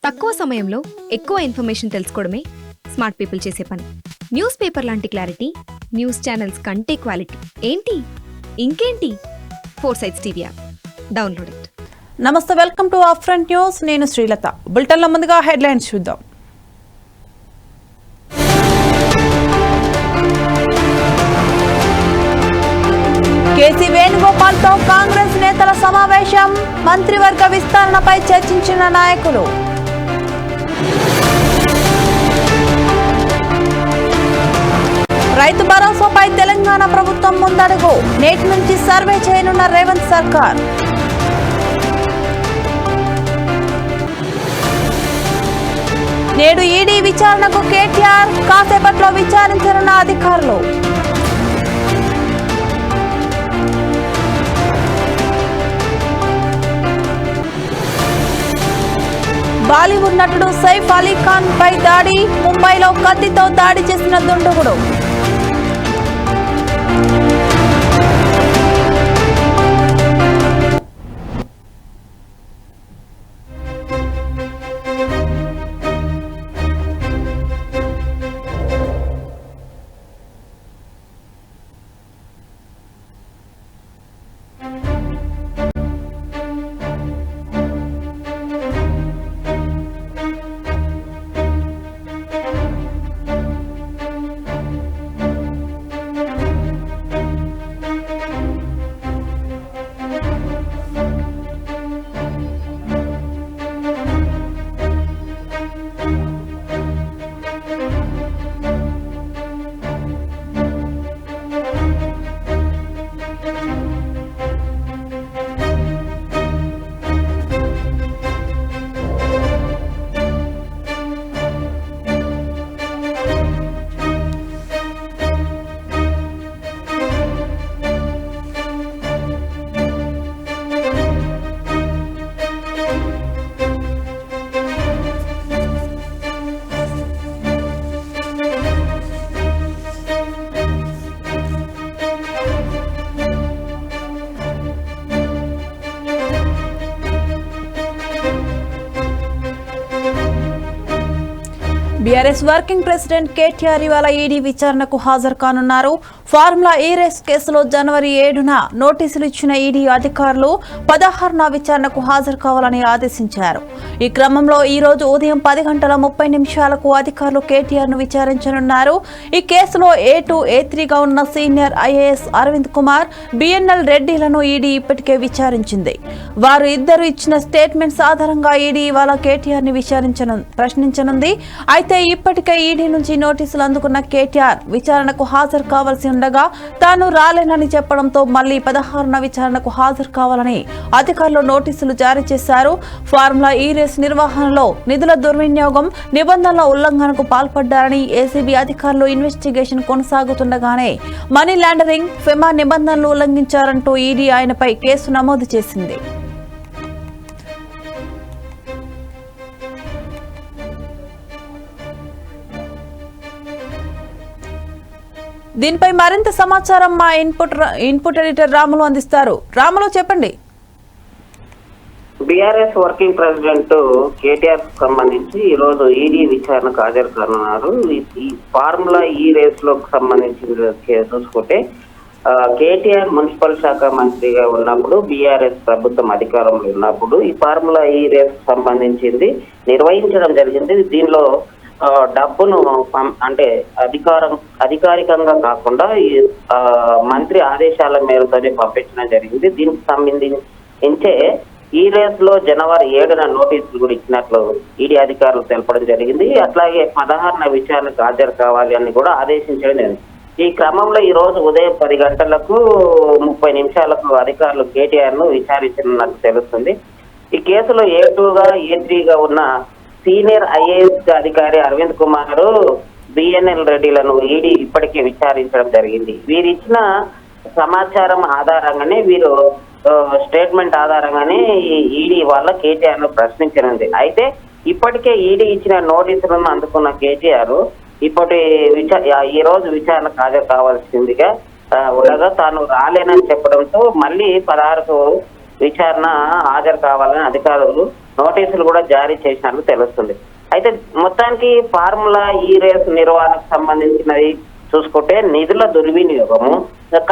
తక్కువ సమయంలో ఎక్కువ ఇన్ఫర్మేషన్ తెలుసుకోవడమే స్మార్ట్ పీపుల్ చేసే పని. న్యూస్ పేపర్ లాంటి క్లారిటీ, న్యూస్ ఛానల్స్ కంటే క్వాలిటీ. ఏంటి ఇంకేంటి? 4Sides TV app download it. నమస్తే, welcome to up front news. నేను శ్రీలత. బులెటిన్లో ముందుగా హెడ్లైన్స్ చూద్దాం. కేసీ వేణుగోపాల్తో కాంగ్రెస్ నేతల సమావేశం. మంత్రివర్గ విస్తరణపై చర్చించిన నాయకులు. రైతు భరోసాపై తెలంగాణ ప్రభుత్వం ముందడుగు. నేటి నుంచి సర్వే చేయనున్న రేవంత్ సర్కార్. నేడు ఈడీ విచారణకు కేటీఆర్, కాసేపట్లో విచారించనున్న అధికారులు. బాలీవుడ్ నటుడు సైఫ్ అలీ ఖాన్ పై దాడి. ముంబైలో కత్తితో దాడి చేసిన దుండగుడు. బీఆర్ఎస్ వర్కింగ్ ప్రెసిడెంట్ కేటీఆర్ ఇవాళ ఈడీ విచారణకు హాజరు కానున్నారు. ఫార్ములా ఈ రేస్ కేసులో జనవరి 7న నోటీసులు ఇచ్చిన ఈడీ అధికారులు 16న విచారణకు హాజరు కావాలని ఆదేశించారు. ఈ క్రమంలో ఈ రోజు ఉదయం 10:30 అధికారులు కేటీఆర్ ను విచారించనున్నారు. ఈ కేసులో A2, A3గా ఉన్న senior IAS Arvind Kumar, BNL రెడ్డిలను ఈడీ ఇప్పటికే విచారించింది. వారు ఇద్దరు ఇచ్చిన స్టేట్మెంట్స్ ఆధారంగా ఈడీ ఇవాళ కేటీఆర్ ని ప్రశ్నించనుంది. అయితే ఇప్పటికే ఈడీ నుంచి నోటీసులు అందుకున్న కేటీఆర్ విచారణకు హాజరు కావాల్సి ఉండగా తాను రాలేనని చెప్పడంతో మళ్లీ 16న విచారణకు హాజరు కావాలని అధికారులు నోటీసులు జారీ చేశారు. ఫార్ములా ఈ రేస్ నిర్వహణలో నిధుల దుర్వినియోగం, నిబంధనల ఉల్లంఘనకు పాల్పడ్డారని ఏసీబీ అధికారులు ఇన్వెస్టిగేషన్ కొనసాగుతుండగానే మనీ లాండరింగ్, ఫెమా నిబంధనలు ఉల్లంఘించారంటూ ఈడీ ఆయనపై కేసు నమోదు చేసింది. దీనిపై మరింత సమాచారం మా ఇన్పుట్ ఎడిటర్ రాములు అందిస్తారు. రాములు, చెప్పండి. బీఆర్ఎస్ వర్కింగ్ ప్రెసిడెంట్ కేటీఆర్ సంబంధించి ఈ రోజు ఈడీ విచారణకు హాజరు కానున్నారు. ఈ ఫార్ములా ఈ రేస్ లో సంబంధించిన చూసుకుంటే కేటీఆర్ మున్సిపల్ శాఖ మంత్రిగా ఉన్నప్పుడు, బీఆర్ఎస్ ప్రభుత్వం అధికారంలో ఉన్నప్పుడు ఈ ఫార్ములా ఈ రేస్ సంబంధించింది నిర్వహించడం జరిగింది. దీనిలో డబ్బును అంటే అధికారికంగా కాకుండా మంత్రి ఆదేశాల మేరతోనే పంపించడం జరిగింది. దీనికి సంబంధించే ఈ రేస్ లో జనవరి 7న నోటీసులు కూడా ఇచ్చినట్లు ఈడీ అధికారులు తెలపడం జరిగింది. అట్లాగే 16న విచారణకు హాజరు కావాలి అని కూడా ఆదేశించడం జరిగింది. ఈ క్రమంలో ఈ రోజు ఉదయం 10:30 అధికారులు కేటీఆర్ ను విచారించనున్నట్టు తెలుస్తుంది. ఈ కేసులో A2గా, A3గా ఉన్న సీనియర్ ఐఏఎస్ అధికారి అరవింద్ కుమార్, బిఎన్ఎల్ రెడ్డిలను ఈడీ ఇప్పటికే విచారించడం జరిగింది. వీరు ఇచ్చిన సమాచారం ఆధారంగానే, వీరు స్టేట్మెంట్ ఆధారంగానే ఈడీ వాళ్ళ కేటీఆర్ ను ప్రశ్నించనుంది. అయితే ఇప్పటికే ఈడీ ఇచ్చిన నోటీసులను అందుకున్న కేటీఆర్ ఈ రోజు విచారణకు హాజరు కావాల్సిందిగా ఉండగా తాను రాలేనని చెప్పడంతో మళ్ళీ 16కు విచారణ హాజరు కావాలని అధికారులు నోటీసులు కూడా జారీ చేసినట్లు తెలుస్తుంది. అయితే మొత్తానికి ఫార్ములా ఈ రేస్ నిర్వహణకు సంబంధించినది చూసుకుంటే నిధుల దుర్వినియోగము,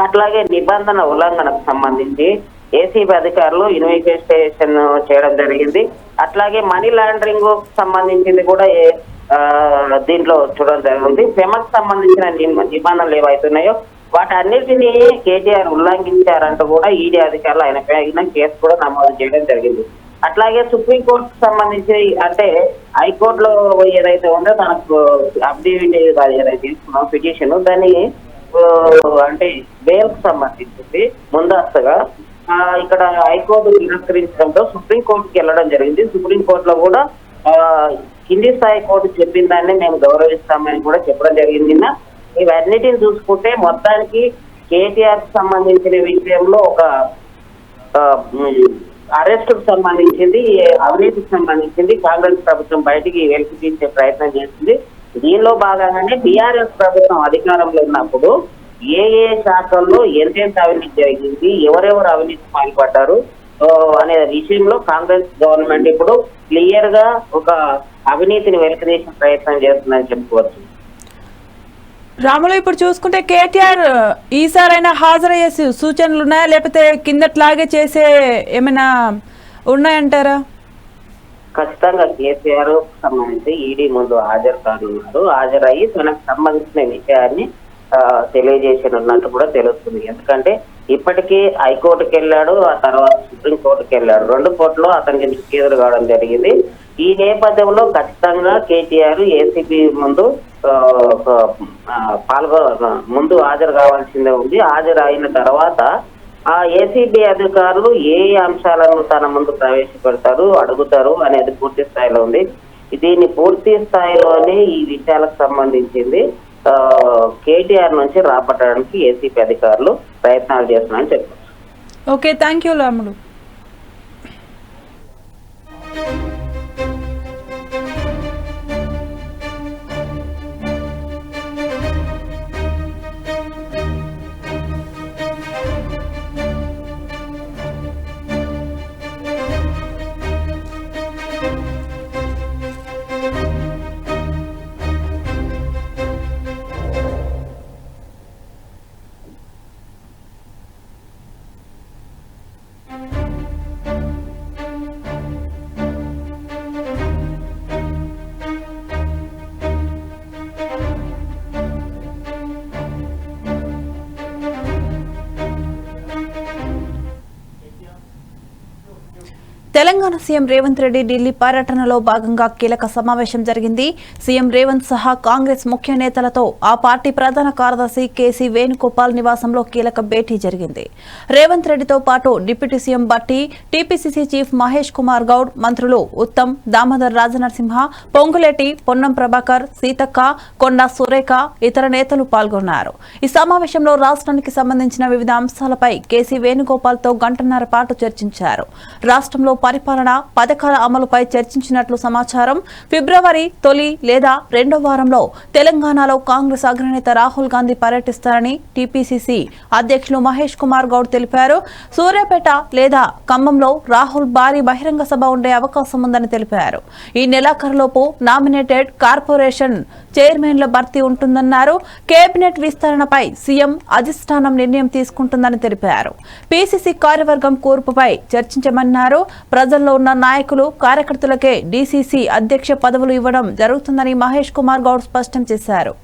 అట్లాగే నిబంధన ఉల్లంఘనకు సంబంధించి ఏసీబీ అధికారులు ఇన్వెస్టిగేషన్ చేయడం జరిగింది. అట్లాగే మనీ లాండరింగ్ సంబంధించింది కూడా దీంట్లో చూడడం జరిగింది. ఫెమకు సంబంధించిన నిబంధనలు ఏవైతున్నాయో వాటన్నిటిని కేటీఆర్ ఉల్లంఘించారంటూ కూడా ఈడీ అధికారులు ఆయన పైన కేసు కూడా నమోదు చేయడం జరిగింది. అట్లాగే సుప్రీంకోర్టుకు సంబంధించి అంటే హైకోర్టులో ఏదైతే ఉందో తనకు అఫిడవిట్ ఏదైతే తీసుకున్నాం పిటిషన్ దాన్ని అంటే బెయిల్ కు సంబంధించింది ముందస్తుగా ఇక్కడ హైకోర్టు తిరస్కరించడంతో సుప్రీంకోర్టుకి వెళ్ళడం జరిగింది. సుప్రీంకోర్టులో కూడా కింది స్థాయి కోర్టు చెప్పిన దాన్ని మేము గౌరవిస్తామని కూడా చెప్పడం జరిగింది. ఇవన్నిటిని చూసుకుంటే మొత్తానికి కేటీఆర్ కు సంబంధించిన విషయంలో ఒక అరెస్ట్ కు సంబంధించింది, అవినీతికి సంబంధించింది కాంగ్రెస్ ప్రభుత్వం బయటికి వెలికి తీసే ప్రయత్నం చేసింది. దీనిలో భాగంగానే బీఆర్ఎస్ ప్రభుత్వం అధికారంలో ఉన్నప్పుడు ఏ శాఖల్లో ఎంతెంత అవినీతి జరిగింది, ఎవరెవరు అవినీతి పాల్పడ్డారు అనే విషయంలో కాంగ్రెస్ గవర్నమెంట్ ఇప్పుడు క్లియర్ గా ఒక అవినీతిని వెలికితీసే ప్రయత్నం చేస్తుందని చెప్పుకోవచ్చు. రాములు, ఇప్పుడు చూసుకుంటే కేటీఆర్ ఈసారైనా హాజరయ్యే సూచనలు ఉన్నాయా, లేకపోతే కిందట్లాగే చేసే ఏమైనా ఉన్నాయంటారా? ఖచ్చితంగా కేసీఆర్ సంబంధించి ఈడీ ముందు హాజరు కానున్నారు. హాజరయ్యి తనకు సంబంధించిన విషయాన్ని తెలియజేసినట్టు కూడా తెలుస్తుంది. ఎందుకంటే ఇప్పటికీ హైకోర్టుకి వెళ్ళాడు, ఆ తర్వాత సుప్రీంకోర్టుకి వెళ్ళాడు. 2 కోర్టులో అతనికి నిష్క్రియం కావడం జరిగింది. ఈ నేపథ్యంలో ఖచ్చితంగా కేటీఆర్ ఏసీబీ ముందు ముందు హాజరు కావాల్సిందే ఉంది. హాజరు అయిన తర్వాత ఆ ఏసీబీ అధికారులు ఏ అంశాలను తన ముందు ప్రవేశపెడతారు, అడుగుతారు అనేది పూర్తి స్థాయిలో ఉంది. దీన్ని పూర్తి స్థాయిలోనే ఈ విషయాలకు సంబంధించింది కేటీఆర్ నుంచి రాబట్టడానికి ఏసీబీ అధికారులు ప్రయత్నాలు చేస్తున్నారని చెప్పారు. Okay, thank you Ramulu. Telangana CM Revanth Reddy Delhi పర్యటనలో భాగంగా కీలక సమావేశం జరిగింది. సీఎం రేవంత్ సహా కాంగ్రెస్ ముఖ్య నేతలతో ఆ పార్టీ ప్రధాన కార్యదర్శి కేసీ వేణుగోపాల్ నివాసంలో కీలక భేటీ జరిగింది. రేవంత్ రెడ్డితో పాటు డిప్యూటీ సీఎం బట్టి, టీపీసీసీ చీఫ్ మహేష్ కుమార్ గౌడ్, మంత్రులు ఉత్తమ్, దామోదర్ రాజనరసింహ, పొంగులేటి, పొన్నం ప్రభాకర్, సీతక్క, కొండా సురేఖ, ఇతర నేతలు పాల్గొన్నారు. ఈ సమావేశంలో రాష్ట్రానికి సంబంధించిన వివిధ అంశాలపై కేసీ వేణుగోపాల్తో గంటన్నర పాటు చర్చించారు. రాష్ట్రంలో పరిపాలన పథకాల అమలుపై చర్చించినట్లు సమాచారం. ఫిబ్రవరి తొలి లేదా 2వ వారంలో తెలంగాణలో కాంగ్రెస్ అగ్రనేత రాహుల్ గాంధీ పర్యటిస్తారని టీపీసీసీ అధ్యక్షులు మహేష్ కుమార్ గౌడ్ తెలిపారు. సూర్యాపేట లేదా ఖమ్మంలో రాహుల్ భారీ బహిరంగ సభ ఉండే అవకాశం ఉందని తెలిపారు. ఈ నెలాఖరులోపు నామినేటెడ్ కార్పొరేషన్ చైర్మన్ల భర్తీ ఉంటుందన్నారు. కేబినెట్ విస్తరణపై సీఎం అధిష్టానం నిర్ణయం తీసుకుంటుందని తెలిపారు. పీసీసీ కార్యవర్గం కూర్పుపై చర్చించమన్నారు. ప్రజల్లో ఉన్న నాయకులు, కార్యకర్తలకే డీసీసీ అధ్యక్ష పదవులు ఇవ్వడం జరుగుతుందని మహేష్ కుమార్ గౌడ్ స్పష్టం చేశారు.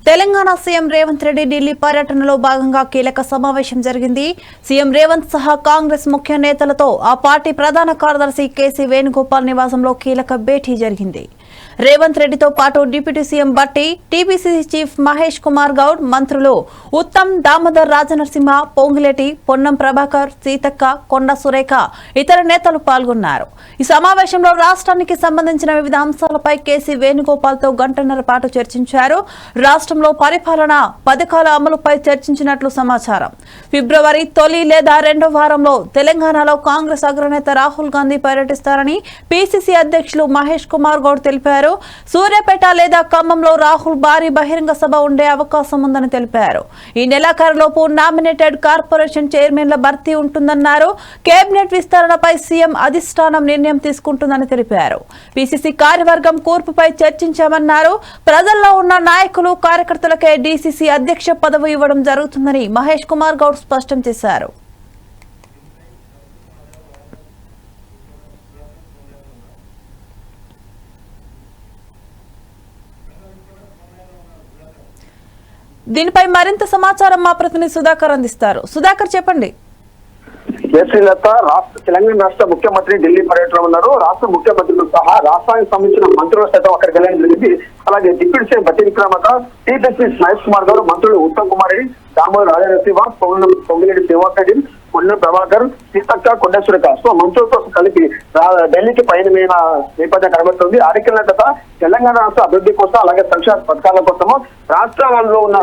తెలంగాణ సీఎం రేవంత్ రెడ్డి ఢిల్లీ పర్యటనలో భాగంగా కీలక సమావేశం జరిగింది. సీఎం రేవంత్ సహా కాంగ్రెస్ ముఖ్య నేతలతో ఆ పార్టీ ప్రధాన కార్యదర్శి కేసీ వేణుగోపాల్ నివాసంలో కీలక భేటీ జరిగింది. రేవంత్ రెడ్డితో పాటు డిప్యూటీ సీఎం బట్టి, టీపీసీసీ చీఫ్ మహేష్ కుమార్ గౌడ్, మంత్రులు ఉత్తమ్, దామోదర్ రాజనరసింహ, పొంగులేటి, పొన్నం ప్రభాకర్, సీతక్క, కొండ సురేఖ ఇతర నేతలు పాల్గొన్నారు. ఈ సమావేశంలో రాష్ట్రానికి సంబంధించిన వివిధ అంశాలపై కేసీ వేణుగోపాల్తో గంటన్నర పాటు చర్చించారు. రాష్ట్రంలో పరిపాలన పథకాల అమలుపై చర్చించినట్లు సమాచారం. ఫిబ్రవరి తొలి లేదా రెండో వారంలో తెలంగాణలో కాంగ్రెస్ అగ్రనేత రాహుల్ గాంధీ పర్యటిస్తారని పీసీసీ అధ్యక్షులు మహేష్ కుమార్ గౌడ్ తెలిపారు. సూర్యాపేట లేదా ఖమ్మంలో రాహుల్ భారీ బహిరంగ సభ ఉండే అవకాశం ఉందని తెలిపారు. ఈ నెలాఖరులోపు నామినేటెడ్ కార్పొరేషన్ చైర్మన్ల భర్తీ ఉంటుందన్నారు. కేబినెట్ విస్తరణపై సీఎం అధిష్టానం నిర్ణయం తీసుకుంటుందని తెలిపారు. పీసీసీ కార్యవర్గం కూర్పుపై చర్చించామన్నారు. ప్రజల్లో ఉన్న నాయకులు, కార్యకర్తలకే డీసీసీ అధ్యక్ష పదవి ఇవ్వడం జరుగుతుందని మహేష్ కుమార్ గౌడ్ స్పష్టం చేశారు. దీనిపై మరింత సమాచారం మా ప్రతినిధి సుధాకర్ అందిస్తారు. సుధాకర్, చెప్పండి. శ్రీలత తెలంగాణ రాష్ట్ర ముఖ్యమంత్రి ఢిల్లీ పర్యటన ఉన్నారు. రాష్ట్ర ముఖ్యమంత్రులు సహా రాష్ట్రానికి సంబంధించిన మంత్రుల సైతం అక్కడికి వెళ్ళడం జరిగింది. అలాగే డిప్యూటీ సీఎం బట్టి విక్రమార్క, టీపీసీ మహేష్ కుమార్ గౌడ్, మంత్రులు ఉత్తమ్ కుమార్ రెడ్డి, దామోదర్ రాజనరసింహ, పొంగిరెడ్డి శ్రీనివాస్ రెడ్డి, పొన్నం ప్రభాకర్, సీతక్క, కొండ సురేఖ మంత్రులతో కలిపి ఢిల్లీకి పయనమైన నేపథ్యం కనబడుతుంది. ఆధిక్యత తెలంగాణ రాష్ట్ర అభివృద్ధి కోసం, అలాగే సంక్షేమ పథకాల కోసము రాష్ట్రాలలో ఉన్న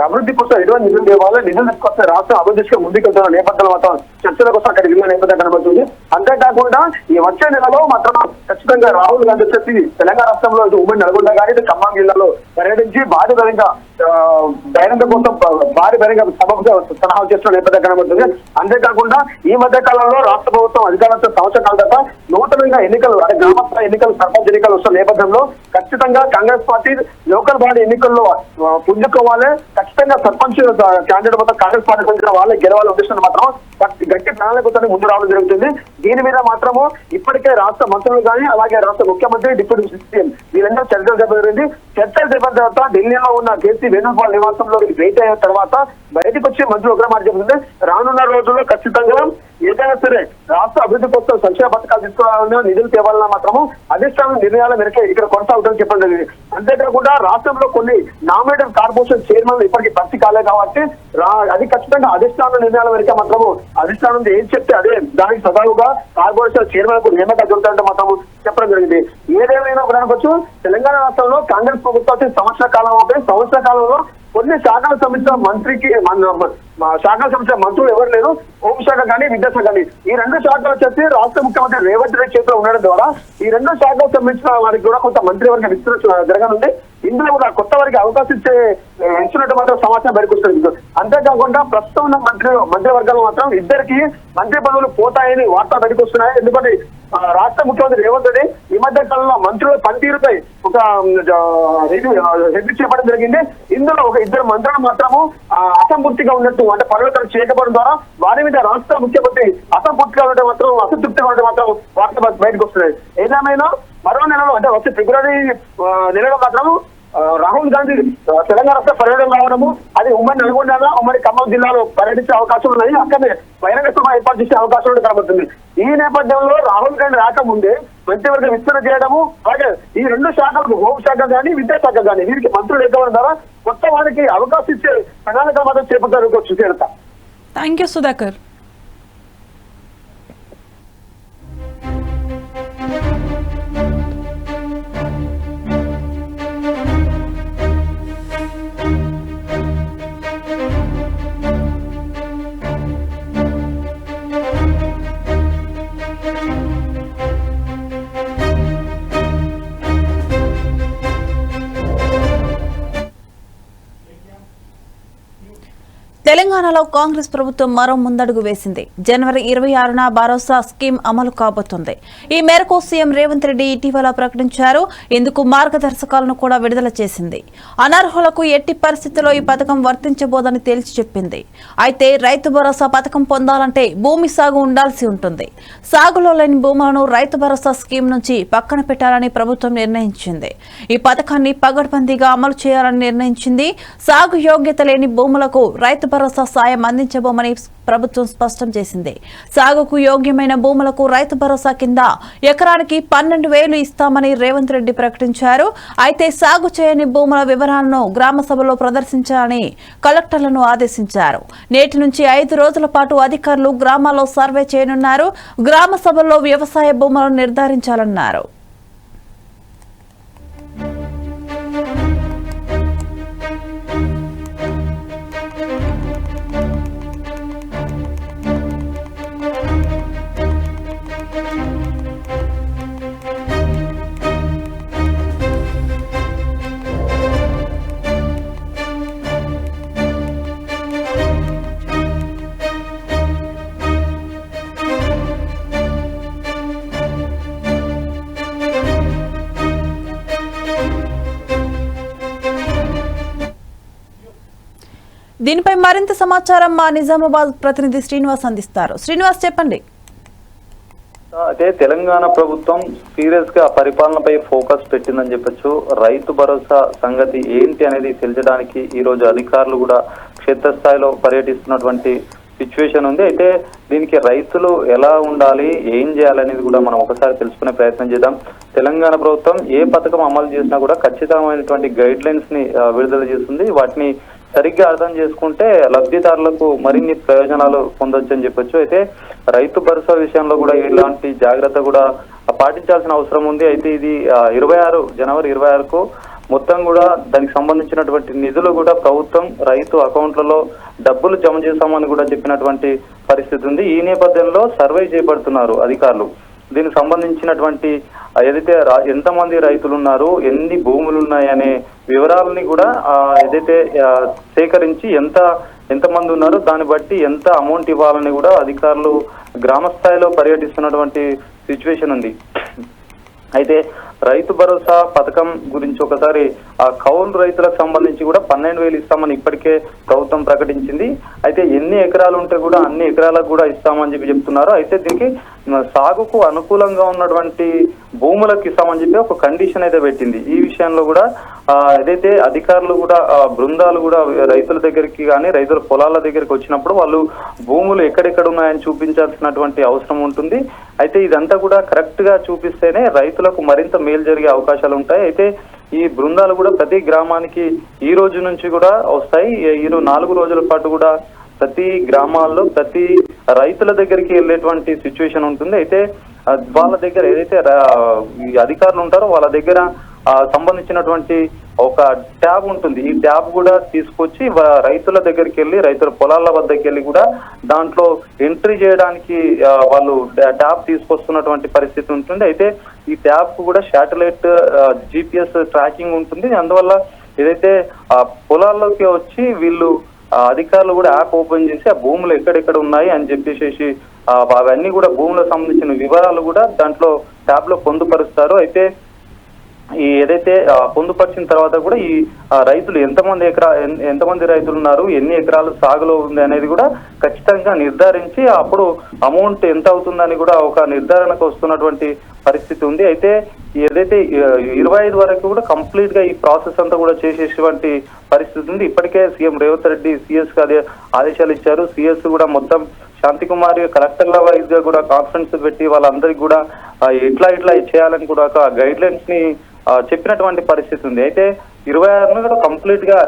అభివృద్ధి కోసం ఎటువంటి నిధులు తేవాలి, నిధులు తీసుకొస్తే రాష్ట్రం అభివృద్ధికి ముందుకెళ్తున్న నేపథ్యంలో మాత్రం చర్చల కోసం అక్కడ వెళ్ళిన నేపథ్యం కనబడుతుంది. అంతేకాకుండా ఈ వచ్చే నెలలో మాత్రం ఖచ్చితంగా రాహుల్ గాంధీ వచ్చేసి తెలంగాణ రాష్ట్రంలో ఉమ్మడి నల్గొండ కానీ ఖమ్మం జిల్లాలో పర్యటించి భారీ బహిరంగ కోసం భారీ బహిరంగ సభకు సలహా చేస్తున్న నేపథ్యం కనబడుతుంది. అంతేకాకుండా ఈ మధ్య కాలంలో రాష్ట్ర ప్రభుత్వం అధికారంతో సంవత్సర కాల తర్వాత నూతనంగా ఎన్నికలు అంటే గ్రామ స్థాయి ఎన్నికలు, సర్పంచ్ ఎన్నికలు వస్తున్న నేపథ్యంలో ఖచ్చితంగా కాంగ్రెస్ పార్టీ లోకల్ బాడీ ఎన్నికల్లో పుంజుకోవాలి. ఖచ్చితంగా సర్పంచ్ క్యాండిడేట్ మొత్తం కాంగ్రెస్ పార్టీ సంబంధించిన వాళ్ళే గెలవాలి ఉద్దేశం మాత్రం గట్టి ప్రణాళికతో ముందు రావడం జరుగుతుంది. దీని మీద మాత్రము ఇప్పటికే రాష్ట్ర మంత్రులు కానీ, అలాగే రాష్ట్ర ముఖ్యమంత్రి, డిప్యూటీ సీఎం వీళ్ళందరూ చర్చలు జరిగింది. చర్చలు జరిపిన తర్వాత ఢిల్లీలో ఉన్న కేసీ వేణుగోపాల్ నివాసంలో వెయిట్ అయిన తర్వాత బయటకు వచ్చి మంత్రులు ఒకరే మాట చెబుతుంది. రానున్న రోజుల్లో ఖచ్చితంగా ఏదైనా సరే రాష్ట్ర అభివృద్ధి కోసం సంక్షేమ పథకాలు తీసుకోవాలన్నా, నిధులు తేవాలన్నా మాత్రము అధిష్టానం నిర్ణయాల మేరకే ఇక్కడ కొనసాగుతుందని చెప్పడం జరిగింది. అంతేకాకుండా రాష్ట్రంలో కొన్ని నామినేటెడ్ కార్పొరేషన్ చైర్మన్లు ఇప్పటికీ భర్తీ కాలేదు కాబట్టి అది ఖచ్చితంగా అధిష్టానం నిర్ణయాల మేరకే మాత్రము అధిష్టానం ఏం చెప్తే అదే దానికి సదావుగా కార్పొరేషన్ చైర్మన్ నియామకాలు జరుగుతాయంటే మాత్రం చెప్పడం జరిగింది. ఏదేమైనా అనుకోవచ్చు తెలంగాణ రాష్ట్రంలో కాంగ్రెస్ ప్రభుత్వం సంవత్సర కాలంలో కొన్ని శాఖలకు సంబంధించిన శాఖలకు సంబంధించిన మంత్రులు ఎవరు లేరు. హోంశాఖ కానీ, విద్యాశాఖ కానీ ఈ రెండు శాఖలు వచ్చేసి రాష్ట్ర ముఖ్యమంత్రి రేవంత్ రెడ్డి చేతిలో ఉండడం ద్వారా ఈ రెండు శాఖలకు సంబంధించిన వారికి కూడా కొంత మంత్రివర్గ విస్తరణ జరగనుంది. ఇందులో కూడా కొత్త వారికి అవకాశం ఇచ్చినట్టు మాత్రం సమాచారం బయటకొస్తుంది. అంతేకాకుండా ప్రస్తుతం ఉన్న మంత్రివర్గంలో మాత్రం ఇద్దరికి మంత్రి పదవులు పోతాయని వార్త బయటకొస్తున్నాయి. ఎందుకంటే రాష్ట్ర ముఖ్యమంత్రి రేవంత్ రెడ్డి ఈ మధ్య కాలంలో మంత్రుల పనితీరుపై ఒక రివ్యూ చేపట్టడం జరిగింది. ఇందులో ఒక ఇద్దరు మంత్రులు మాత్రము అసంపూర్తిగా ఉన్నట్టు అంటే పనులు చేయకపోవడం ద్వారా వారి మీద రాష్ట్ర ముఖ్యమంత్రి అసంపూర్తిగా ఉండడం మాత్రం అసంతృప్తిగా ఉండడం మాత్రం వార్త బయటకు వస్తున్నాయి. ఏదేమైనా మరో నెలలో అంటే వచ్చే ఫిబ్రవరి నెలలో మాత్రము రాహుల్ గాంధీ తెలంగాణ రాష్ట్ర పర్యటన రావడము, అది ఉమ్మడి నల్గొండ, ఉమ్మడి ఖమ్మం జిల్లాలో పర్యటించే అవకాశం ఉన్నాయి. అక్కడనే బహిరంగ సభ ఏర్పాటు చేసే అవకాశం కూడా కనబడుతుంది. ఈ నేపథ్యంలో రాహుల్ గాంధీ రాకముందే మంత్రివర్గ విస్తరణ చేయడము, అలాగే ఈ రెండు శాఖలకు హోంశాఖ కానీ, విద్యాశాఖ కానీ వీరికి మంత్రులు ఎక్కడం ద్వారా కొత్త వారికి అవకాశం ఇచ్చే ప్రణాళిక మాత్రం చేపట్టారు. Thank you Sudhakar. తెలంగాణ తెలంగాణలో కాంగ్రెస్ ప్రభుత్వం మరో ముందడుగు వేసింది. జనవరి 26న భరోసా స్కీమ్ అమలు కాబోతోంది. ఈ మేరకు సీఎం రేవంత్ రెడ్డి ఇటీవల ప్రకటించారు. ఇందుకు మార్గదర్శకాలను కూడా విడుదల చేసింది. అనర్హులకు ఎట్టి పరిస్థితుల్లో ఈ పథకం వర్తించబోదని తేల్చి చెప్పింది. అయితే రైతు భరోసా పథకం పొందాలంటే భూమి సాగు ఉండాల్సి ఉంటుంది. సాగులో లేని భూములను రైతు భరోసా స్కీమ్ నుంచి పక్కన పెట్టాలని ప్రభుత్వం నిర్ణయించింది. ఈ పథకాన్ని పగడ్బందీగా అమలు చేయాలని నిర్ణయించింది. సాగు యోగ్యత లేని భూములకు రైతు భరోసా సాయం అందించబోమని ప్రభుత్వం స్పష్టం చేసింది. సాగుకు యోగ్యమైన భూములకు రైతు భరోసా కింద ఎకరానికి 12,000 ఇస్తామని రేవంత్ రెడ్డి ప్రకటించారు. అయితే సాగు చేయని భూముల వివరాలను గ్రామ సభలో ప్రదర్శించాలని కలెక్టర్లను ఆదేశించారు. నేటి నుంచి 5 రోజుల పాటు అధికారులు గ్రామాల్లో సర్వే చేయనున్నారు. గ్రామ సభల్లో వ్యవసాయ భూములను నిర్ధారించాలన్నారు. దీనిపై మరింత సమాచారం మా నిజామాబాద్ ప్రతినిధి శ్రీనివాస్ అందిస్తారు. శ్రీనివాస్, చెప్పండి. అదే తెలంగాణ ప్రభుత్వం సీరియస్ గా పరిపాలనపై ఫోకస్ పెట్టిందని చెప్పొచ్చు. రైతు భరోసా సంగతి ఏంటి అనేది తెలియడానికి ఈ రోజు అధికారులు కూడా క్షేత్రస్థాయిలో పర్యటిస్తున్నటువంటి సిచ్యువేషన్ ఉంది. అయితే దీనికి రైతులు ఎలా ఉండాలి, ఏం చేయాలనేది కూడా మనం ఒకసారి తెలుసుకునే ప్రయత్నం చేద్దాం. తెలంగాణ ప్రభుత్వం ఏ పథకం అమలు చేసినా కూడా ఖచ్చితమైనటువంటి గైడ్ లైన్స్ ని విడుదల చేస్తుంది. వాటిని సరిగ్గా అర్థం చేసుకుంటే లబ్ధిదారులకు మరిన్ని ప్రయోజనాలు పొందొచ్చు అని చెప్పొచ్చు. అయితే రైతు భరోసా విషయంలో కూడా ఇలాంటి జాగ్రత్త కూడా పాటించాల్సిన అవసరం ఉంది. అయితే ఇది జనవరి 26కు మొత్తం కూడా దానికి సంబంధించినటువంటి నిధులు కూడా ప్రభుత్వం రైతు అకౌంట్లలో డబ్బులు జమ చేశామని కూడా చెప్పినటువంటి పరిస్థితి ఉంది. ఈ నేపథ్యంలో సర్వే చేపడుతున్నారు అధికారులు. దీనికి సంబంధించినటువంటి ఏదైతే ఎంతమంది రైతులు ఉన్నారు, ఎన్ని భూములు ఉన్నాయనే వివరాలని కూడా ఏదైతే సేకరించి ఎంతమంది ఉన్నారు దాన్ని బట్టి ఎంత అమౌంట్ ఇవ్వాలని కూడా అధికారులు గ్రామ స్థాయిలో పర్యటిస్తున్నటువంటి సిచ్యువేషన్ ఉంది. అయితే రైతు భరోసా పథకం గురించి ఒకసారి ఆ కౌలు రైతులకు సంబంధించి కూడా 12,000 ఇస్తామని ఇప్పటికే ప్రభుత్వం ప్రకటించింది. అయితే ఎన్ని ఎకరాలు ఉంటే కూడా అన్ని ఎకరాలకు కూడా ఇస్తామని చెప్పి చెప్తున్నారు. అయితే దీనికి సాగుకు అనుకూలంగా ఉన్నటువంటి భూములకు ఇస్తామని చెప్పి ఒక కండిషన్ అయితే పెట్టింది. ఈ విషయంలో కూడా ఏదైతే అధికారులు కూడా బృందాలు కూడా రైతుల దగ్గరికి కానీ రైతుల పొలాల దగ్గరికి వచ్చినప్పుడు వాళ్ళు భూములు ఎక్కడెక్కడ ఉన్నాయని చూపించాల్సినటువంటి అవసరం ఉంటుంది. అయితే ఇదంతా కూడా కరెక్ట్ గా చూపిస్తేనే రైతులకు మరింత మేలు జరిగే అవకాశాలు ఉంటాయి. అయితే ఈ బృందాలు కూడా ప్రతి గ్రామానికి ఈ రోజు నుంచి కూడా వస్తాయి. ఈ 4 రోజుల పాటు కూడా ప్రతి గ్రామాల్లో ప్రతి రైతుల దగ్గరికి వెళ్ళేటువంటి సిచ్యువేషన్ ఉంటుంది. అయితే వాళ్ళ దగ్గర ఏదైతే అధికారులు ఉంటారో వాళ్ళ దగ్గర సంబంధించినటువంటి ఒక ట్యాబ్ ఉంటుంది. ఈ ట్యాబ్ కూడా తీసుకొచ్చి రైతుల దగ్గరికి వెళ్ళి రైతుల పొలాల వద్దకి వెళ్ళి కూడా దాంట్లో ఎంట్రీ చేయడానికి వాళ్ళు ట్యాబ్ తీసుకొస్తున్నటువంటి పరిస్థితి ఉంటుంది. అయితే ఈ ట్యాబ్ కు కూడా శాటిలైట్ GPS ట్రాకింగ్ ఉంటుంది. అందువల్ల ఏదైతే పొలాల్లోకి వచ్చి వీళ్ళు అధికారులు కూడా యాప్ ఓపెన్ చేసి ఆ భూములు ఎక్కడెక్కడ ఉన్నాయి అని చెప్పేసి అవన్నీ కూడా భూములకు సంబంధించిన వివరాలు కూడా దాంట్లో ట్యాబ్ లో పొందుపరుస్తారు. అయితే ఈ ఏదైతే పొందుపరిచిన తర్వాత కూడా ఈ రైతులు ఎంతమంది రైతులు ఉన్నారు, ఎన్ని ఎకరాలు సాగులో ఉంది అనేది కూడా ఖచ్చితంగా నిర్ధారించి అప్పుడు అమౌంట్ ఎంత అవుతుందని కూడా ఒక నిర్ధారణకు వస్తున్నటువంటి పరిస్థితి ఉంది. అయితే ఏదైతే 25 వరకు కూడా కంప్లీట్ గా ఈ ప్రాసెస్ అంతా కూడా చేసేటువంటి పరిస్థితి ఉంది. ఇప్పటికే సీఎం రేవంత్ రెడ్డి CS కి ఆదేశాలు ఇచ్చారు. CS కూడా మొత్తం శాంతికుమారి కలెక్టర్ల వైజ్ గా కూడా కాన్ఫరెన్స్ పెట్టి వాళ్ళందరికీ కూడా ఇట్లా చేయాలని కూడా ఒక గైడ్ లైన్స్ ని చెప్పినటువంటి పరిస్థితి ఉంది. అయితే 26ను కూడా కంప్లీట్ గా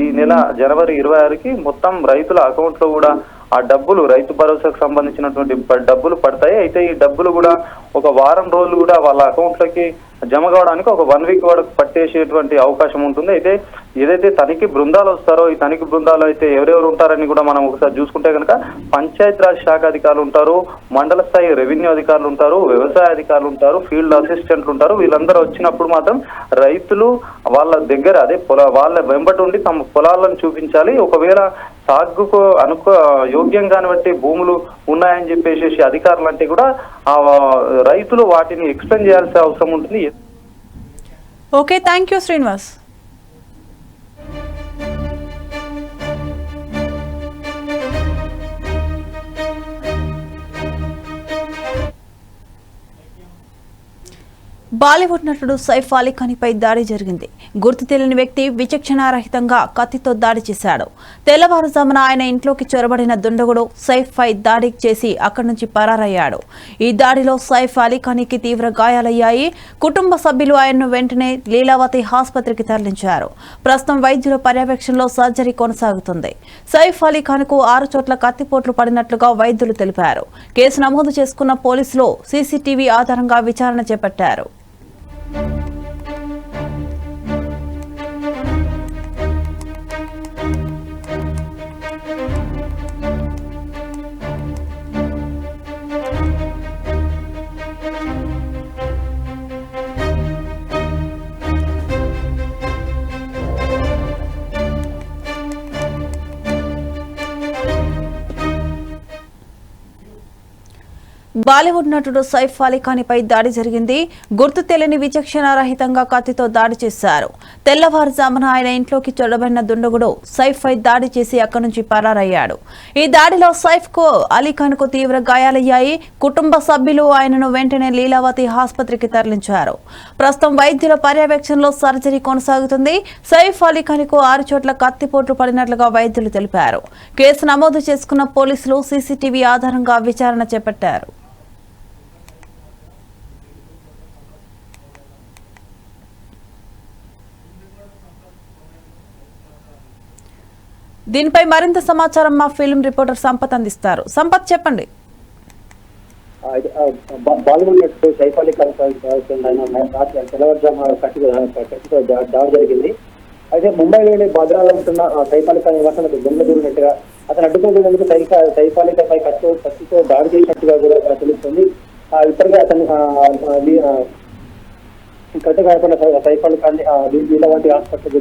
ఈ నెల జనవరి 26కి మొత్తం రైతుల అకౌంట్ లో కూడా ఆ డబ్బులు రైతు భరోసాకు సంబంధించినటువంటి డబ్బులు పడతాయి. అయితే ఈ డబ్బులు కూడా ఒక వారం రోజులు కూడా వాళ్ళ అకౌంట్లకి జమ కావడానికి ఒక 1 వీక్ వరకు పట్టేసేటువంటి అవకాశం ఉంటుంది. అయితే ఏదైతే తనిఖీ బృందాలు వస్తారో ఈ తనిఖీ బృందాలు అయితే ఎవరెవరు ఉంటారని కూడా మనం ఒకసారి చూసుకుంటే కనుక పంచాయత్ రాజ్ శాఖ అధికారులు ఉంటారు, మండల స్థాయి రెవెన్యూ అధికారులు ఉంటారు, వ్యవసాయ అధికారులు ఉంటారు, ఫీల్డ్ అసిస్టెంట్లు ఉంటారు. వీళ్ళందరూ వచ్చినప్పుడు మాత్రం రైతులు వాళ్ళ దగ్గర వాళ్ళ వెంబటి ఉండి తమ పొలాలను చూపించాలి. ఒకవేళ సాగుకు యోగ్యం కానిబట్టి భూములు ఉన్నాయని చెప్పేసి అధికారులు అంటే కూడా ఆ రైతులు వాటిని ఎక్స్ప్లెయిన్ చేయాల్సిన అవసరం ఉంటుంది. Okay, thank you Srinivas. Bollywood నటుడు సైఫ్ అలీ ఖాన్పై దాడి జరిగింది. గుర్తు తెలియని వ్యక్తి విచక్షణారహితంగా కత్తితో దాడి చేశాడు. తెల్లవారుజామున ఆయన ఇంట్లోకి చొరబడిన దుండగుడు సైఫ్ పై దాడి చేసి అక్కడి నుంచి పరారయ్యాడు. ఈ దాడిలో సైఫ్ అలీ ఖాన్కి తీవ్ర గాయాలయ్యాయి. కుటుంబ సభ్యులు ఆయన్ను వెంటనే లీలావతి ఆసుపత్రికి తరలించారు. ప్రస్తుతం వైద్యుల పర్యవేక్షణలో సర్జరీ కొనసాగుతుంది. సైఫ్ అలీ ఖాన్కు 6 చోట్ల కత్తిపోట్లు పడినట్లుగా వైద్యులు తెలిపారు. కేసు నమోదు చేసుకున్న పోలీసులు సీసీటీవీ ఆధారంగా విచారణ చేపట్టారు. బాలీవుడ్ నటుడు సైఫ్ అలీ ఖాన్పై దాడి జరిగింది. గుర్తు తెలియని విచక్షణారహితంగా కత్తితో దాడి చేశారు. తెల్లవారుజామున ఆయన ఇంట్లోకి చొరబడిన దుండగుడు సైఫ్ పై దాడి చేసి అక్కడి నుంచి పరారయ్యాడు. ఈ దాడిలో సైఫ్ కు అలీ ఖాన్ కు తీవ్ర గాయాలయ్యాయి. కుటుంబ సభ్యులు ఆయనను వెంటనే లీలావతి ఆసుపత్రికి తరలించారు. ప్రస్తుతం వైద్యుల పర్యవేక్షణలో సర్జరీ కొనసాగుతుంది. సైఫ్ అలీ ఖాన్ కు 6 చోట్ల కత్తిపోట్లు పడినట్లుగా వైద్యులు తెలిపారు. కేసు నమోదు చేసుకున్న పోలీసులు సీసీటీవీ ఆధారంగా విచారణ చేపట్టారు. దీనిపై మరింత సమాచారం మా ఫిల్మ్ రిపోర్టర్ సంపత్ అందిస్తారు. సంపత్, చెప్పండి. బాలీవుడ్ నటుడు సైఫ్ అలీ ఖాన్ తెల్లవారుజామున కత్తితో దాడి జరిగింది. అయితే ముంబైలోని బాద్రాలో ఉంటున్న సైఫ్ అలీ ఖాన్ నివాసానికి దొంగ దూరినట్టుగా అతను అడ్డుకోవడానికి సైఫ్ అలీ ఖాన్ పై కత్తితో దాడి చేసినట్టుగా కూడా తెలుస్తుంది. ఇప్పటికే అతను కత్తి గాయపడిన సైఫ్ అలీ ఖాన్ లీలావతి ఆసుపత్రికి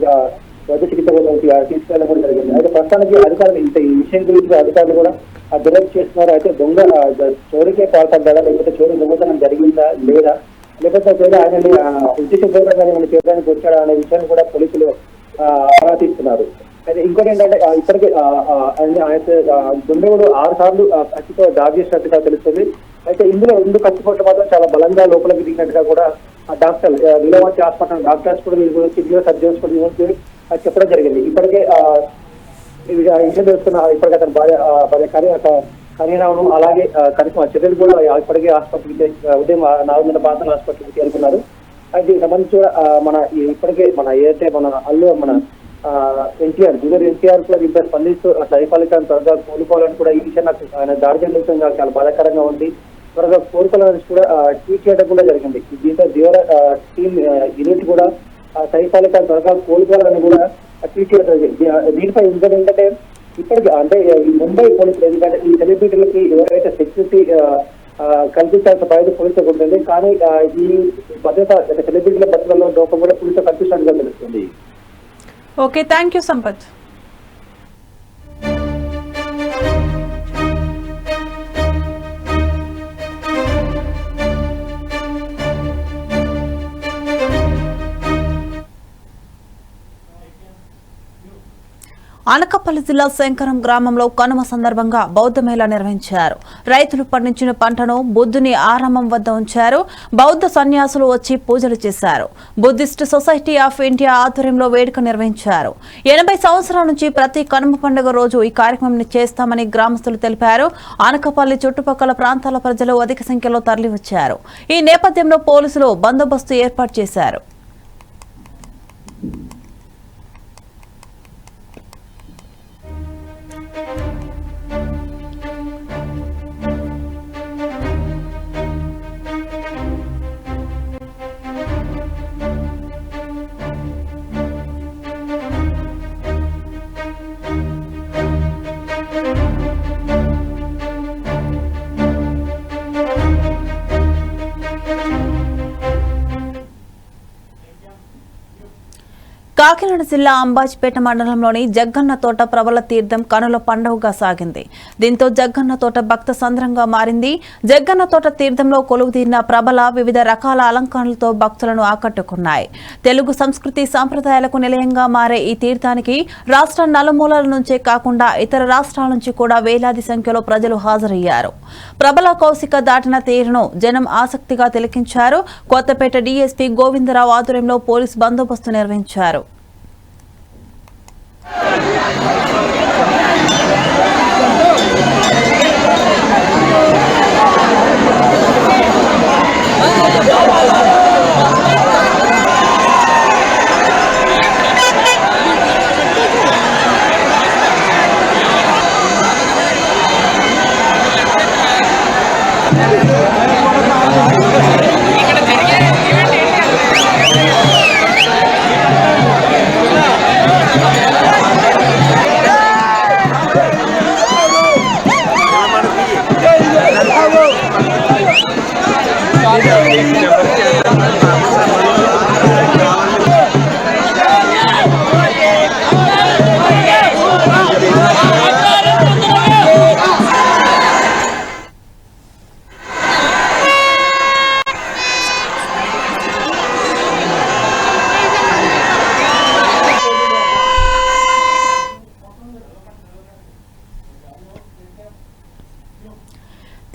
వైద్య చికిత్స కోసం తీసుకెళ్ళడం కూడా జరిగింది. అయితే ప్రస్తుతానికి అధికారులు ఈ విషయం గురించి అధికారులు కూడా దర్యాప్తు చేస్తున్నారు. అయితే దొంగ చోరీకే పాల్పడ్డా, లేకపోతే చోరీ దొంగతనం జరిగిందా లేదా, లేకపోతే ఆయనని ఉద్దేశపూర్వకంగా ఏమైనా చేయడానికి వచ్చాడా అనే విషయాన్ని కూడా పోలీసులు ఆరా తీస్తున్నారు. అయితే ఇంకోటి ఏంటంటే ఇప్పటికే దుండగుడు 6 సార్లు కత్తితో దాడి చేసినట్టుగా తెలుస్తుంది. అయితే ఇందులో 2 కత్తిపోట్లు మాత్రం చాలా బలంగా లోపలికి దిగినట్టుగా కూడా డాక్టర్ లీలావతి హాస్పిటల్ డాక్టర్స్ కూడా దీని గురించి సర్జన్స్ కూడా చెప్పడం జరిగింది. ఇప్పటికే విషయం తెలుస్తున్న ఇప్పటికే అతని భార్య కరీనాను అలాగే కనీసం చెల్లెలు కూడా ఇప్పటికే ఆసుపత్రికి ఉదయం 4 ప్రాంతాల ఆసుపత్రికి చేరుకున్నారు. అయితే దీనికి సంబంధించి కూడా ఇప్పటికే ఏదైతే మన ఎన్టీఆర్ జూనియర్ ఎన్టీఆర్ కూడా దీంతో స్పందిస్తూ సైఫ్ అలీ ఖాన్ త్వరగా కోలుకోవాలని కూడా ఈ విషయం నాకు ఆయన దాడి జరుగుతుంది చాలా బాధాకరంగా ఉంది. త్వరగా కోలుకోవాలని కూడా ట్వీట్ చేయడం కూడా జరిగింది. దీంతో దివర టీమ్ యూనిట్ కూడా సైఫ్ అలీ ఖాన్ త్వరగా కోలుకోవాలని కూడా ట్వీట్ చేయడం జరిగింది. దీనిపై ఇంకోటి ఏంటంటే ఇప్పటికి అంటే ఈ ముంబై పోలీసులు ఎందుకంటే ఈ సెలబ్రిటీలకి ఎవరైతే సెక్యూరిటీ కల్పించాల్సిన బాధ్యత పోలీసులకు ఉంటుంది. కానీ ఈ భద్రత సెలబ్రిటీల భద్రతలో లోపం కూడా పోలీసులు కల్పించినట్టుగా తెలుస్తుంది. Okay, thank you Sampath. Anakapalli జిల్లా శంకరం గ్రామంలో కనుమ సందర్భంగా బౌద్ధ మేళా నిర్వహించారు. రైతులు పండించిన పంటను బుద్ధుని ఆరామం వద్ద ఉంచారు. బౌద్ధ సన్యాసులు వచ్చి పూజలు చేశారు. బుద్ధిస్ట్ సొసైటీ ఆఫ్ ఇండియా ఆధ్వర్యంలో వేడుక నిర్వహించారు. 80 సంవత్సరాల నుంచి ప్రతి కనుమ పండుగ రోజు ఈ కార్యక్రమం చేస్తామని గ్రామస్తులు తెలిపారు. అనకాపల్లి చుట్టుపక్కల ప్రాంతాల ప్రజలు అధిక సంఖ్యలో తరలివచ్చారు. ఈ నేపథ్యంలో పోలీసులు బందోబస్తు ఏర్పాటు చేశారు. కాకినాడ జిల్లా అంబాజీపేట మండలంలోని జగ్గన్న తోట ప్రబల తీర్థం కనుల పండుగగా సాగింది. దీంతో జగ్గన్న తోట భక్త సంద్రంగా మారింది. జగ్గన్న తోట తీర్థంలో కొలువుదీరిన ప్రబల వివిధ రకాల అలంకరణలతో భక్తులను ఆకట్టుకున్నాయి. తెలుగు సంస్కృతి సంప్రదాయాలకు నిలయంగా మారే ఈ తీర్థానికి రాష్ట్ర నలుమూలల నుంచే కాకుండా ఇతర రాష్ట్రాల నుంచి కూడా వేలాది సంఖ్యలో ప్రజలు హాజరయ్యారు. ప్రబల కౌశిక దాటిన తీరును జనం ఆసక్తిగా తిలకించారు. కొత్తపేట డీఎస్పీ గోవిందరావు ఆధ్వర్యంలో పోలీసు బందోబస్తు నిర్వహించారు.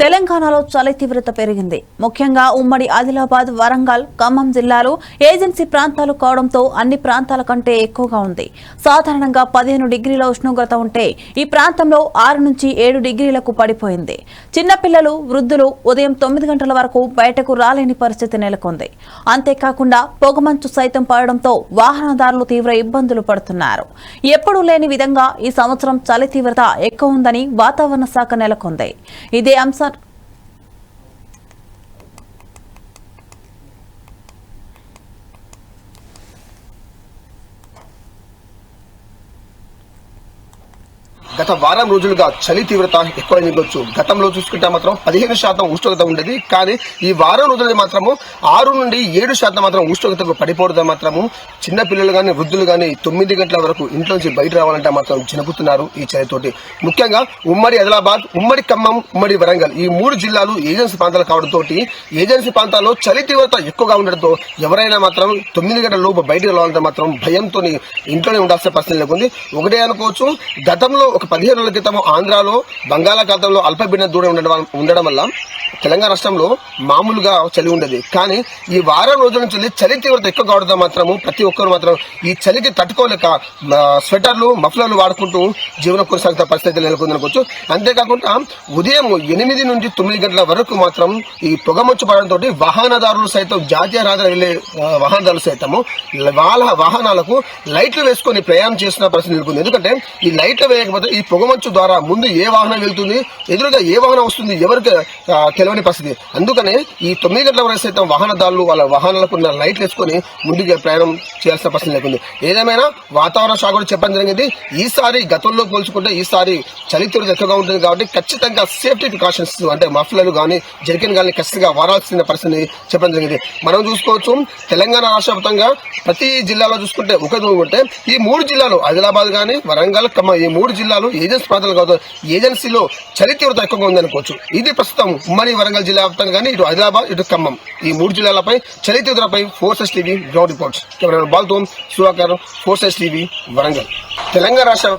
తెలంగాణలో చలి తీవ్రత పెరిగింది. ముఖ్యంగా ఉమ్మడి ఆదిలాబాద్, వరంగల్, ఖమ్మం జిల్లాలు ఏజెన్సీ ప్రాంతాలు కావడంతో అన్ని ప్రాంతాల కంటే ఎక్కువగా ఉంది. సాధారణంగా 15 డిగ్రీల ఉష్ణోగ్రత ఉంటే ఈ ప్రాంతంలో 6 నుంచి 7 డిగ్రీలకు పడిపోయింది. చిన్నపిల్లలు, వృద్ధులు ఉదయం 9 గంటల వరకు బయటకు రాలేని పరిస్థితి నెలకొంది. అంతేకాకుండా పొగమంచు సైతం పడడంతో వాహనదారులు తీవ్ర ఇబ్బందులు పడుతున్నారు. ఎప్పుడూ లేని విధంగా ఈ సంవత్సరం చలి తీవ్రత ఎక్కువ ఉందని వాతావరణ శాఖ నెలకొంది. ఇదే అంశం గత వారం రోజులుగా చలి తీవ్రత ఎక్కువ నిగొచ్చు. గతంలో చూసుకుంటే మాత్రం 15% ఉష్ణోగ్రత ఉండేది. కానీ ఈ వారం రోజులు మాత్రము 6 నుండి 7% మాత్రం ఉష్ణోగ్రతకు పడిపోవడం మాత్రము చిన్న పిల్లలు గాని, వృద్ధులు గాని 9 గంటల వరకు ఇంట్లో నుంచి బయట రావాలంటే మాత్రం జనపుతున్నారు ఈ చలితోటి. ముఖ్యంగా ఉమ్మడి ఆదిలాబాద్, ఉమ్మడి ఖమ్మం, ఉమ్మడి వరంగల్ ఈ 3 జిల్లాలు ఏజెన్సీ ప్రాంతాలు కావడంతో ఏజెన్సీ ప్రాంతాల్లో చలి తీవ్రత ఎక్కువగా ఉండడంతో ఎవరైనా మాత్రం 9 గంటల లోపు బయటకు రావాలంటే మాత్రం భయంతో ఇంట్లోనే ఉండాల్సిన పరిస్థితి నెలకొంది. ఒకటే అనుకోవచ్చు, గతంలో 15 రోజుల క్రితం ఆంధ్రాలో బంగాళాఖాతంలో అల్పపీడన దూరం ఉండడం వల్ల తెలంగాణ రాష్ట్రంలో మామూలుగా చలి ఉండేది. కానీ ఈ వారం రోజుల నుంచి చలి తీవ్రత ఎక్కువ కావడంతో మాత్రము ప్రతి ఒక్కరు మాత్రం ఈ చలికి తట్టుకోలేక స్వెటర్లు, మఫ్లర్లు వాడుకుంటూ జీవనం కొనసాగుతున్న పరిస్థితి నెలకొందనుకోవచ్చు. అంతేకాకుండా ఉదయం 8 నుంచి 9 గంటల వరకు మాత్రం ఈ పొగమంచు పడడంతో వాహనదారులు సైతం, జాతీయ రహదారి వెళ్లే వాహనదారులు సైతము వాళ్ళ వాహనాలకు లైట్లు వేసుకొని ప్రయాణం చేస్తున్న పరిస్థితి నెలకొంది. ఎందుకంటే ఈ లైట్లు వేయకపోతే ఈ పొగమంచు ద్వారా ముందు ఏ వాహనం వెళ్తుంది, ఎదురుగా ఏ వాహనం వస్తుంది ఎవరికి తెలియని పరిస్థితి. అందుకనే ఈ 9 గంటల వరకు సైతం వాహనదారులు వాళ్ళ వాహనాలకు లైట్లు వేసుకొని ముందుకు ప్రయాణం చేయాల్సిన పరిస్థితి లేకుంది. ఏదేమైనా వాతావరణ శాఖ కూడా చెప్పడం జరిగింది, ఈసారి గతంలో పోల్చుకుంటే ఈసారి చలి తీవ్రత ఎక్కువగా ఉంటుంది కాబట్టి ఖచ్చితంగా సేఫ్టీ ప్రికాషన్స్ అంటే మఫ్లర్లు కానీ, జర్కిన్ కానీ ఖచ్చితంగా వాడాల్సిన పరిస్థితిని చెప్పడం జరిగింది. మనం చూసుకోవచ్చు, తెలంగాణ రాష్ట్ర వ్యాప్తంగా ప్రతి జిల్లాలో చూసుకుంటే ఉంటే ఈ 3 జిల్లాలు ఆదిలాబాద్ కానీ, వరంగల్, ఖమ్మం ఈ 3 జిల్లాలు ఏజెన్సీ ప్రాంతాలు కాదు. ఏజెన్సీలో చలి తీవ్రత ఎక్కువగా ఉందనుకోవచ్చు. ఇది ప్రస్తుతం ఉమ్మడి వరంగల్ జిల్లా వ్యాప్తంగా కానీ ఇటు ఆదిలాబాద్, ఇటు ఖమ్మం ఈ 3 జిల్లాలపై చలి తీవ్రతపై 4S TV ground reports. Camera బాల్తో సుధాకర్, 4S టీవీ వరంగల్. తెలంగాణ రాష్ట్ర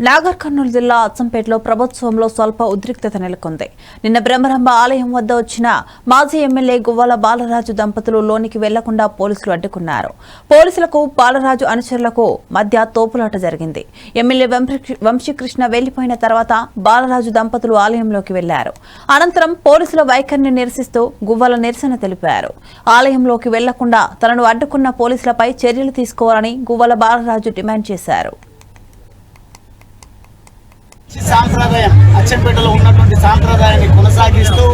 నాగర్ కర్నూలు జిల్లా అచ్చంపేటలో ప్రభుత్వంలో స్వల్ప ఉద్రిక్తత నెలకొంది. నిన్న బ్రహ్మరంభ ఆలయం వద్ద వచ్చిన మాజీ ఎమ్మెల్యే గువ్వల బాలరాజు దంపతులు లోనికి వెళ్లకుండా పోలీసులు అడ్డుకున్నారు. పోలీసులకు, బాలరాజు అనుచరులకు మధ్య తోపులాట జరిగింది. ఎమ్మెల్యే వంశీకృష్ణ వెళ్లిపోయిన తర్వాత బాలరాజు దంపతులు ఆలయంలోకి వెళ్లారు. అనంతరం పోలీసుల వైఖరిని నిరసిస్తూ గువ్వల నిరసన తెలిపారు. ఆలయంలోకి వెళ్లకుండా తనను అడ్డుకున్న పోలీసులపై చర్యలు తీసుకోవాలని గువ్వల బాలరాజు డిమాండ్ చేశారు. సాంప్రదాయం అచ్చంపేటలో ఉన్నటువంటి సాంప్రదాయాన్ని కొనసాగిస్తూ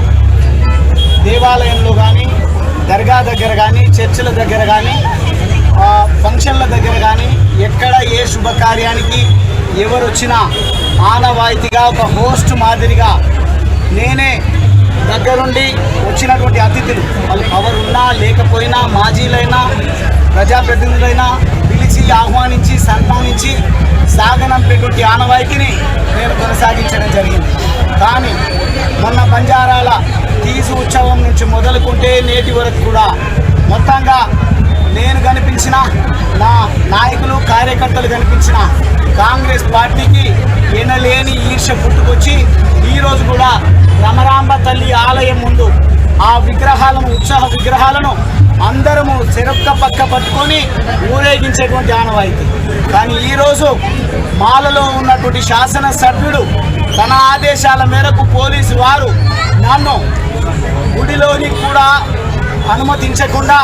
దేవాలయంలో కానీ, దర్గా దగ్గర కానీ, చర్చిల దగ్గర కానీ, ఫంక్షన్ల దగ్గర కానీ ఎక్కడ ఏ శుభకార్యానికి ఎవరు వచ్చినా ఆనవాయితీగా ఒక హోస్ట్ మాదిరిగా నేనే దగ్గరుండి వచ్చినటువంటి అతిథి వ్యక్తులు, వాళ్ళు పవర్ ఉన్నా లేకపోయినా, మాజీలైనా ప్రజాప్రతినిధులైనా పిలిచి ఆహ్వానించి సన్మానించి సాగనంపేటువంటి ఆనవాయితీని నేను కొనసాగించడం జరిగింది. కానీ మొన్న బంజారాల తీజు ఉత్సవం నుంచి మొదలుకుంటే నేటి వరకు కూడా మొత్తంగా నేను కనిపించిన, నా నాయకులు కార్యకర్తలు కనిపించిన కాంగ్రెస్ పార్టీకి ఎనలేని ఈర్ష్య పుట్టుకొచ్చి ఈరోజు కూడా రమరాంబ తల్లి ఆలయం ముందు ఆ విగ్రహాలను, ఉత్సవ విగ్రహాలను అందరము చెరొక్క పక్క పట్టుకొని ఊరేగించేటువంటి ఆనవాయితీ. కానీ ఈరోజు మాలలో ఉన్నటువంటి శాసనసభ్యుడు తన ఆదేశాల మేరకు పోలీసు వారు నన్ను గుడిలోని కూడా అనుమతించకుండా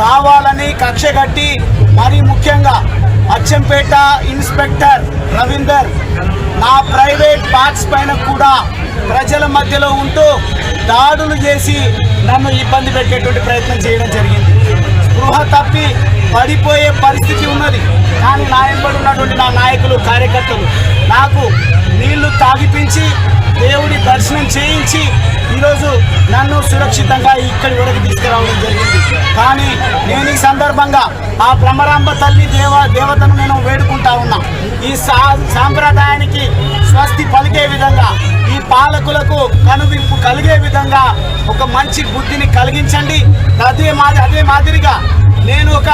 కావాలని కక్ష కట్టి, మరీ ముఖ్యంగా అచ్చంపేట ఇన్స్పెక్టర్ రవీందర్ నా ప్రైవేట్ పార్ట్స్ పైన కూడా ప్రజల మధ్యలో ఉంటూ దాడులు చేసి నన్ను ఇబ్బంది పెట్టేటువంటి ప్రయత్నం చేయడం జరిగింది. స్పృహ తప్పి పడిపోయే పరిస్థితి ఉన్నది. కానీ నా వెంబడి ఉన్నటువంటి నా నాయకులు, కార్యకర్తలు నాకు నీళ్లు తాగిపించి దేవుడి దర్శనం చేయించి ఈరోజు నన్ను సురక్షితంగా ఇక్కడి వరకు తీసుకురావడం జరిగింది. కానీ నేను ఈ సందర్భంగా ఆ బ్రహ్మరాంబ తల్లి దేవతను నేను వేడుకుంటా ఉన్నా. ఈ సాంప్రదాయానికి స్వస్తి పలికే విధంగా, ఈ పాలకులకు కనువింపు కలిగే విధంగా ఒక మంచి బుద్ధిని కలిగించండి. అదే మాదిరిగా నేను ఒక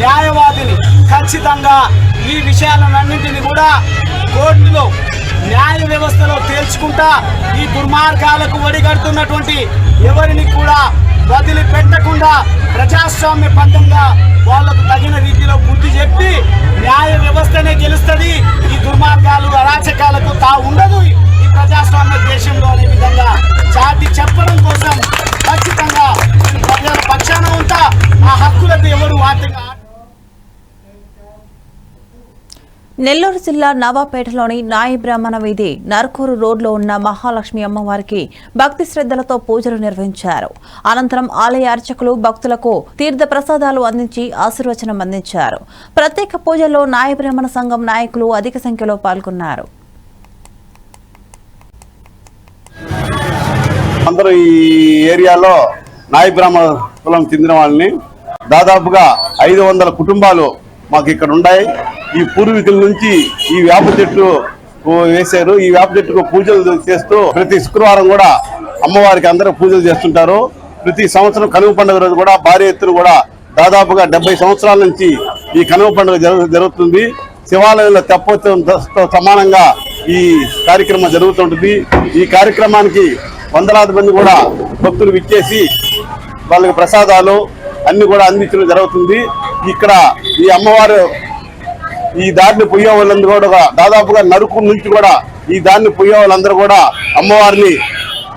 న్యాయవాదిని. ఖచ్చితంగా ఈ విషయాలన్నింటినీ కూడా కోర్టులో, న్యాయ వ్యవస్థలో తేల్చుకుంటా ఈ దుర్మార్గాలకు ఒడిగడుతున్నటువంటి ఎవరిని కూడా వదిలిపెట్టకుండా ప్రజాస్వామ్యబద్ధంగా వాళ్లకు తగిన రీతిలో బుద్ధి చెప్పి న్యాయ వ్యవస్థనే గెలుస్తుంది. ఈ దుర్మార్గాలు, అరాచకాలకు ఉండదు ఈ ప్రజాస్వామ్య దేశంలో అనే విధంగా చాటి చెప్పడం కోసం ఖచ్చితంగా ప్రజల పక్షాన ఉంటా. ఆ హక్కులకు ఎవరు వాటిగా. నెల్లూరు జిల్లా నవాపేటలోని నాయి బ్రాహ్మణ వీధి నర్కూరు రోడ్లో ఉన్న మహాలక్ష్మి అమ్మవారికి భక్తి శ్రద్ధలతో పూజలు నిర్వహించారు. అనంతరం ఆలయ అర్చకులు భక్తులకు తీర్థ ప్రసాదాలు అందించి ఆశీర్వచనం అందించారు. ప్రత్యేక పూజల్లో నాయి బ్రాహ్మణ సంఘం నాయకులు అధిక సంఖ్యలో పాల్గొన్నారు. అందరూ ఈ ఏరియాలో నాయి బ్రాహ్మణ కులం చెందిన వాళ్ళని దాదాపుగా 500 కుటుంబాలు మాకు ఇక్కడ ఉన్నాయి. ఈ పూర్వీకుల నుంచి ఈ వేప చెట్టు వేశారు. ఈ వేప చెట్టుకు పూజలు చేస్తూ ప్రతి శుక్రవారం కూడా అమ్మవారికి అందరూ పూజలు చేస్తుంటారు. ప్రతి సంవత్సరం కనుమ పండుగ రోజు కూడా భారీ ఎత్తున కూడా దాదాపుగా 70 సంవత్సరాల నుంచి ఈ కనుమ పండుగ జరుగుతుంది. శివాలయంలో తెప్పోత్సవంతో సమానంగా ఈ కార్యక్రమం జరుగుతుంటుంది. ఈ కార్యక్రమానికి వందలాది మంది కూడా భక్తులు విచ్చేసి వాళ్ళకి ప్రసాదాలు అన్ని కూడా అందించడం జరుగుతుంది. ఇక్కడ ఈ అమ్మవారు ఈ దారిని పోయే వాళ్ళందరూ కూడా దాదాపుగా నరుకు నుంచి కూడా ఈ దారిని పోయే వాళ్ళందరూ కూడా అమ్మవారిని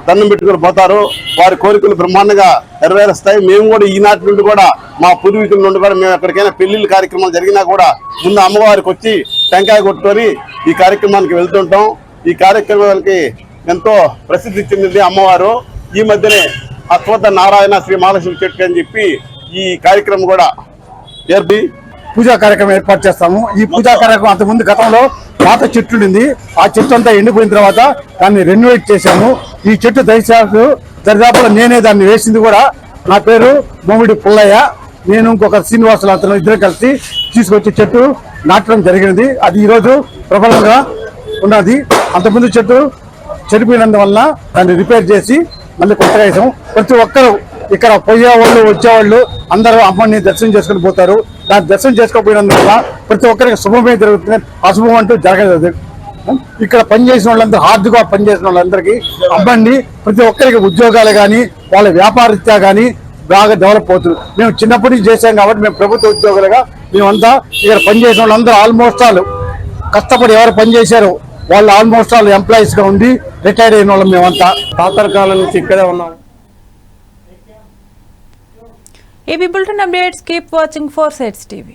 దండం పెట్టుకుని పోతారు. వారి కోరికలు బ్రహ్మాండంగా నెరవేరుస్తాయి. మేము కూడా ఈనాటి నుండి కూడా మా పూర్వీకుల నుండి కూడా మేము ఎక్కడికైనా పెళ్లిళ్ళ కార్యక్రమాలు జరిగినా కూడా ముందు అమ్మవారికి వచ్చి టెంకాయ కొట్టుకొని ఈ కార్యక్రమానికి వెళ్తుంటాం. ఈ కార్యక్రమానికి ఎంతో ప్రసిద్ధి చెందింది అమ్మవారు. ఈ మధ్యనే అశ్వత్థ నారాయణ శ్రీ మహాలక్ష్మి చెట్టు అని చెప్పి ఈ కార్యక్రమం కూడా పూజా కార్యక్రమం ఏర్పాటు చేస్తాము. ఈ పూజా కార్యక్రమం అంతకుముందు గతంలో పాత చెట్టు ఉండింది. ఆ చెట్టు అంతా ఎండిపోయిన తర్వాత దాన్ని రెన్యువేట్ చేశాము. ఈ చెట్టు దరిదాపులో నేనే దాన్ని వేసింది కూడా. నా పేరు బొమ్మిడి పుల్లయ్య. నేను ఇంకొక శ్రీనివాసులు అతను ఇద్దరు కలిసి తీసుకొచ్చి చెట్టు నాటడం జరిగినది. అది ఈరోజు ప్రబలంగా ఉన్నది. అంతకుముందు చెట్టు చెడిపోయినందువల్ల దాన్ని రిపేర్ చేసి మళ్ళీ కొత్తగా వేసాము. ప్రతి ఒక్కరు ఇక్కడ పోయేవాళ్ళు వచ్చేవాళ్ళు అందరూ అమ్మని దర్శనం చేసుకుని పోతారు. దాన్ని దర్శనం చేసుకోపోయినందువల్ల ప్రతి ఒక్కరికి శుభమే జరుగుతుంది. అశుభం అంటూ జరగదు. ఇక్కడ పనిచేసిన వాళ్ళందరూ హార్డ్గా పనిచేసిన వాళ్ళందరికీ అమ్మని ప్రతి ఒక్కరికి ఉద్యోగాలు కానీ వాళ్ళ వ్యాపారరీత్యా కానీ బాగా డెవలప్ అవుతుంది. మేము చిన్నప్పటి నుంచి చేసాం కాబట్టి మేము ప్రభుత్వ ఉద్యోగులుగా మేమంతా ఇక్కడ పనిచేసిన వాళ్ళందరూ ఆల్మోస్ట్ ఆల్ కష్టపడి ఎవరు పనిచేశారో వాళ్ళు ఆల్మోస్ట్ ఆల్ ఎంప్లాయీస్ గా ఉండి రిటైర్ అయిన వాళ్ళం మేమంతా. తాతరకాలం నుంచి ఇక్కడే ఉన్నాం. AB bulletin updates. Keep watching 4 Sides TV.